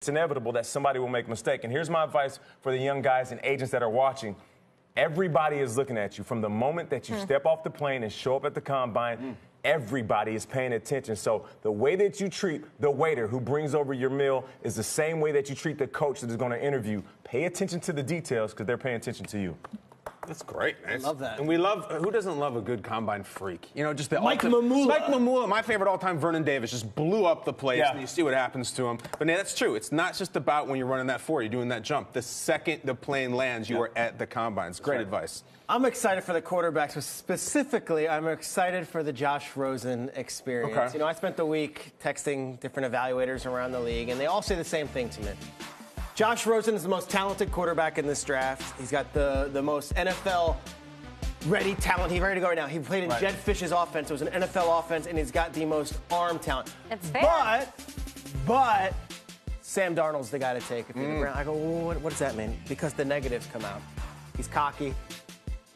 It's inevitable that somebody will make a mistake. And here's my advice for the young guys and agents that are watching. Everybody is looking at you. From the moment that you step off the plane and show up at the combine, everybody is paying attention. So the way that you treat the waiter who brings over your meal is the same way that you treat the coach that is going to interview. Pay attention to the details because they're paying attention to you. That's great, man. I love that. And we love, who doesn't love a good combine freak? You know, just the Mike Mamula. Mike Mamula, my favorite all-time, Vernon Davis, just blew up the place, and you see what happens to him. But yeah, that's true. It's not just about when you're running that 4, you're doing that jump. The second the plane lands, you are at the combine. It's great advice. I'm excited for the quarterbacks, but specifically, I'm excited for the Josh Rosen experience. Okay. You know, I spent the week texting different evaluators around the league, and they all say the same thing to me. Josh Rosen is the most talented quarterback in this draft. He's got the most NFL-ready talent. He's ready to go right now. He played in Jed Fish's offense. It was an NFL offense, and he's got the most arm talent. It's fair. But Sam Darnold's the guy to take. If you're the Browns. I go, well, what does that mean? Because the negatives come out. He's cocky.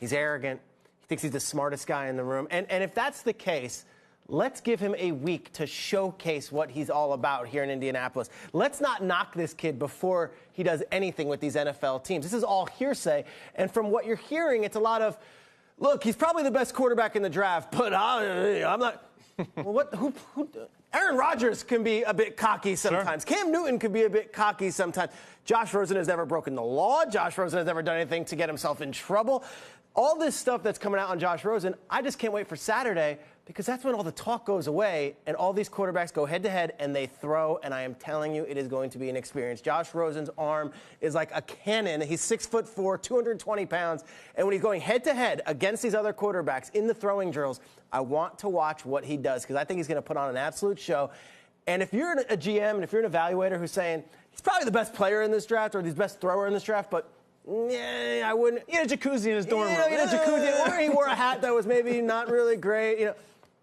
He's arrogant. He thinks he's the smartest guy in the room. And if that's the case, let's give him a week to showcase what he's all about here in Indianapolis. Let's not knock this kid before he does anything with these NFL teams. This is all hearsay. And from what you're hearing, it's a lot of, look, he's probably the best quarterback in the draft, but I'm not. Well, Aaron Rodgers can be a bit cocky sometimes. Sure. Cam Newton can be a bit cocky sometimes. Josh Rosen has never broken the law. Josh Rosen has never done anything to get himself in trouble. All this stuff that's coming out on Josh Rosen, I just can't wait for Saturday because that's when all the talk goes away and all these quarterbacks go head-to-head and they throw, and I am telling you, it is going to be an experience. Josh Rosen's arm is like a cannon. He's 6'4", 220 pounds, and when he's going head-to-head against these other quarterbacks in the throwing drills, I want to watch what he does because I think he's going to put on an absolute show. And if you're a GM and if you're an evaluator who's saying, he's probably the best player in this draft or the best thrower in this draft, but yeah, I wouldn't. He had a jacuzzi in his dorm room. He had a jacuzzi, or he wore a hat that was maybe not really great. You know,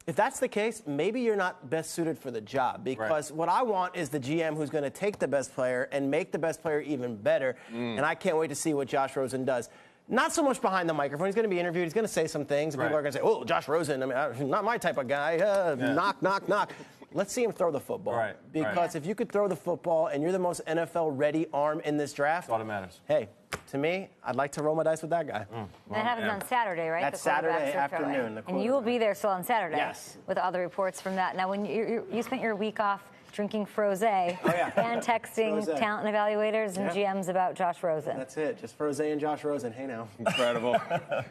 if that's the case, maybe you're not best suited for the job because what I want is the GM who's going to take the best player and make the best player even better. And I can't wait to see what Josh Rosen does. Not so much behind the microphone. He's going to be interviewed. He's going to say some things. And people are going to say, oh, Josh Rosen, I mean, not my type of guy. Knock, knock, knock. Let's see him throw the football. Because if you could throw the football and you're the most NFL-ready arm in this draft. That's all that matters. Hey, to me, I'd like to roll my dice with that guy. That happens on Saturday, right? That's Saturday afternoon. And you will be there still on Saturday. Yes. With all the reports from that. Now, when you spent your week off drinking frosé and texting talent evaluators and GMs about Josh Rosen. That's it. Just frosé and Josh Rosen. Hey, now. Incredible.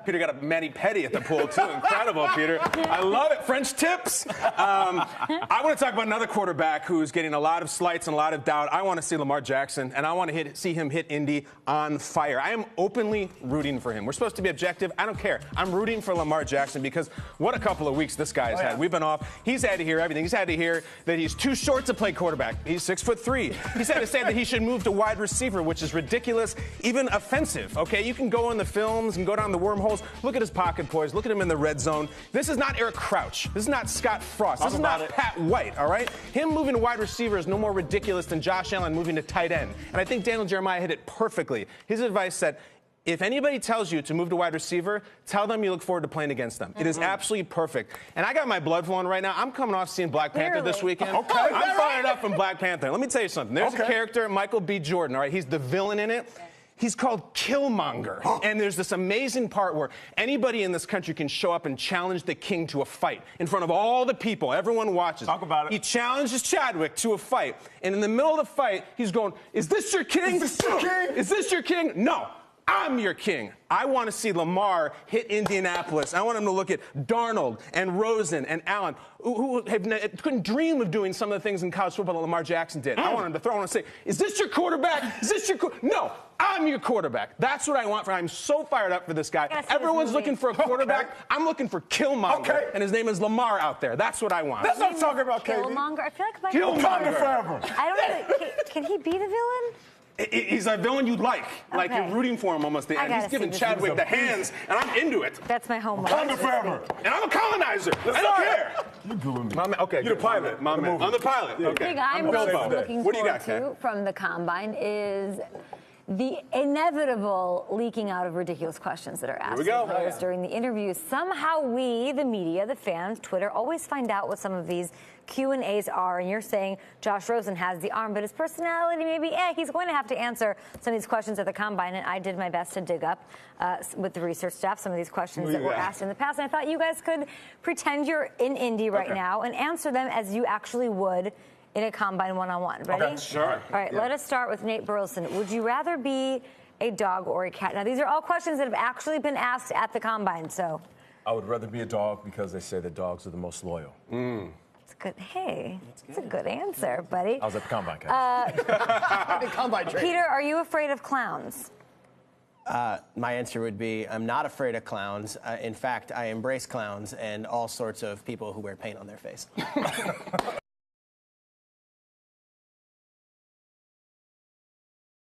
Peter got a mani-pedi at the pool, too. Incredible, Peter. I love it. French tips. I want to talk about another quarterback who's getting a lot of slights and a lot of doubt. I want to see Lamar Jackson, and I want to see him hit Indy on fire. I am openly rooting for him. We're supposed to be objective. I don't care. I'm rooting for Lamar Jackson because what a couple of weeks this guy has had. We've been off. He's had to hear everything. He's had to hear that he's too short to play quarterback. He's 6'3". He's had to say that he should move to wide receiver, which is ridiculous, even offensive. Okay, you can go in the films and go down the wormholes. Look at his pocket poise. Look at him in the red zone. This is not Eric Crouch. This is not Scott Frost. This is not Pat White. All right, him moving to wide receiver is no more ridiculous than Josh Allen moving to tight end. And I think Daniel Jeremiah hit it perfectly. His advice said, if anybody tells you to move to wide receiver, tell them you look forward to playing against them. It is absolutely perfect. And I got my blood flowing right now. I'm coming off seeing Black Panther this weekend. I'm fired up from Black Panther. Let me tell you something. There's a character, Michael B. Jordan, all right? He's the villain in it. He's called Killmonger. And there's this amazing part where anybody in this country can show up and challenge the king to a fight in front of all the people. Everyone watches. Talk about it. He challenges Chadwick to a fight. And in the middle of the fight, he's going, is this your king? Is this your king? Is this your king? No. I'm your king. I want to see Lamar hit Indianapolis. I want him to look at Darnold and Rosen and Allen, who couldn't dream of doing some of the things in college football that Lamar Jackson did. I want him to throw and say, is this your quarterback? Is this your No, I'm your quarterback. That's what I want. I'm so fired up for this guy. Everyone's looking for a quarterback. I'm looking for Killmonger. And his name is Lamar out there. That's what I want. That's what I'm talking about, Killmonger? I feel like Killmonger forever. I don't know. Can he be the villain? He's a villain you'd like. Like you're rooting for him almost. And he's giving Chadwick the hands, and I'm into it. That's my homework. Wakanda forever. And I'm a colonizer. I don't care. You're doing me. Okay, you're the pilot. I'm the pilot. Okay. The thing I'm Bilbo. looking What do you forward got, to from the Combine is The inevitable leaking out of ridiculous questions that are asked we go. of players during the interviews. Somehow we, the media, the fans, Twitter, always find out what some of these Q&As are. And you're saying Josh Rosen has the arm, but his personality, maybe, he's going to have to answer some of these questions at the Combine. And I did my best to dig up with the research staff some of these questions that were asked in the past. And I thought you guys could pretend you're in Indy right now and answer them as you actually would in a Combine one-on-one. Ready? Okay, sure. All right, let us start with Nate Burleson. Would you rather be a dog or a cat? Now, these are all questions that have actually been asked at the Combine, so. I would rather be a dog because they say that dogs are the most loyal. It's good. Hey, that's a good answer, buddy. I was at the Combine, guys. Combine trade. Peter, are you afraid of clowns? My answer would be I'm not afraid of clowns. In fact, I embrace clowns and all sorts of people who wear paint on their face.